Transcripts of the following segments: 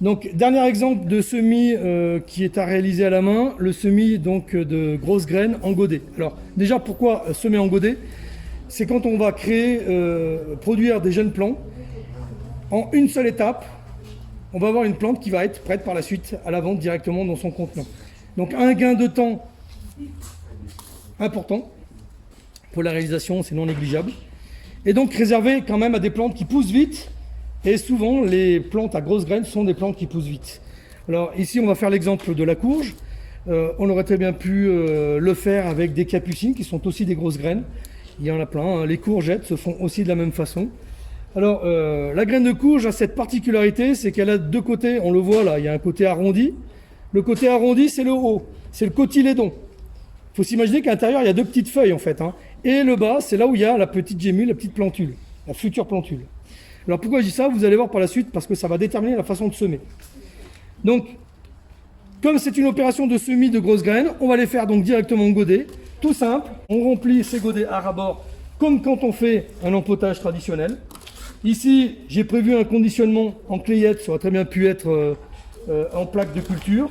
Donc, dernier exemple de semis qui est à réaliser à la main, le semis donc, de grosses graines en godet. Alors, déjà, pourquoi semer en godet? C'est quand on va créer, produire des jeunes plants, en une seule étape, on va avoir une plante qui va être prête par la suite à la vente directement dans son contenant. Donc, un gain de temps important pour la réalisation, c'est non négligeable. Et donc, réservé quand même à des plantes qui poussent vite. Et souvent, les plantes à grosses graines sont des plantes qui poussent vite. Alors ici, on va faire l'exemple de la courge. On aurait très bien pu le faire avec des capucines qui sont aussi des grosses graines. Il y en a plein, hein. Les courgettes se font aussi de la même façon. Alors, la graine de courge a cette particularité, c'est qu'elle a deux côtés, on le voit là, il y a un côté arrondi. Le côté arrondi, c'est le haut, c'est le cotylédon. Il faut s'imaginer qu'à l'intérieur, il y a deux petites feuilles en fait, hein. Et le bas, c'est là où il y a la petite gémule, la petite plantule, la future plantule. Alors pourquoi je dis ça? Vous allez voir par la suite, parce que ça va déterminer la façon de semer. Donc, comme c'est une opération de semis de grosses graines, on va les faire donc directement en godet. Tout simple, on remplit ces godets à ras-bord, comme quand on fait un empotage traditionnel. Ici, j'ai prévu un conditionnement en clayette, ça aurait très bien pu être en plaque de culture.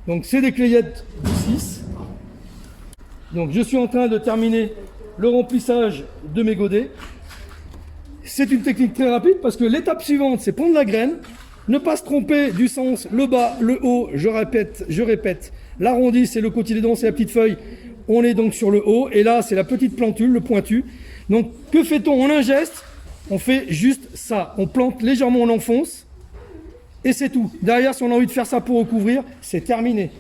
Donc c'est des clayettes de 6. Donc je suis en train de terminer le remplissage de mes godets. C'est une technique très rapide parce que l'étape suivante, c'est prendre la graine, ne pas se tromper du sens, le bas, le haut, je répète, l'arrondi, c'est le cotylédon, c'est la petite feuille, on est donc sur le haut, et là, c'est la petite plantule, le pointu. Donc, que fait-on? On ingeste, on fait juste ça, on plante légèrement, on enfonce, et c'est tout. Derrière, si on a envie de faire ça pour recouvrir, c'est terminé.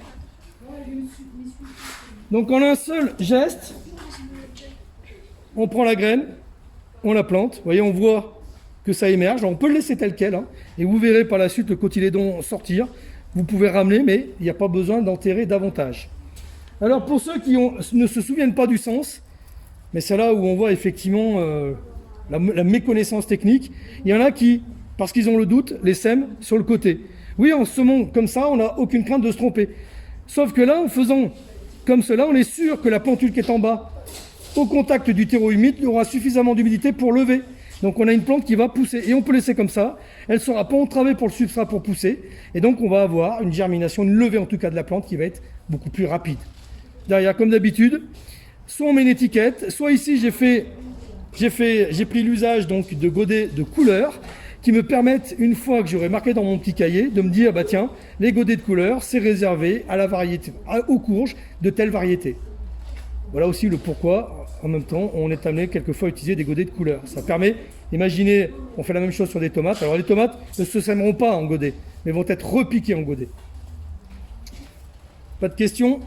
Donc, en un seul geste, on prend la graine, on la plante, vous voyez, on voit que ça émerge. Alors, on peut le laisser tel quel, hein, et vous verrez par la suite le cotylédon sortir. Vous pouvez ramener, mais il n'y a pas besoin d'enterrer davantage. Alors pour ceux qui ne se souviennent pas du sens, mais c'est là où on voit effectivement la méconnaissance technique, il y en a qui, parce qu'ils ont le doute, les sèment sur le côté. Oui, en semant comme ça, on n'a aucune crainte de se tromper. Sauf que là, en faisant comme cela, on est sûr que la plantule qui est en bas, au contact du terreau humide, il y aura suffisamment d'humidité pour lever. Donc on a une plante qui va pousser, et on peut laisser comme ça, elle ne sera pas entravée pour le substrat pour pousser, et donc on va avoir une germination, une levée en tout cas de la plante qui va être beaucoup plus rapide. Derrière, comme d'habitude, soit on met une étiquette, soit ici j'ai pris l'usage donc de godets de couleur qui me permettent, une fois que j'aurai marqué dans mon petit cahier, de me dire, bah tiens, les godets de couleur, c'est réservé à la variété, aux courges de telle variété. Voilà aussi le pourquoi, en même temps, on est amené quelquefois à utiliser des godets de couleur. Ça permet, imaginez, on fait la même chose sur des tomates. Alors les tomates ne se sèmeront pas en godet, mais vont être repiquées en godet. Pas de questions?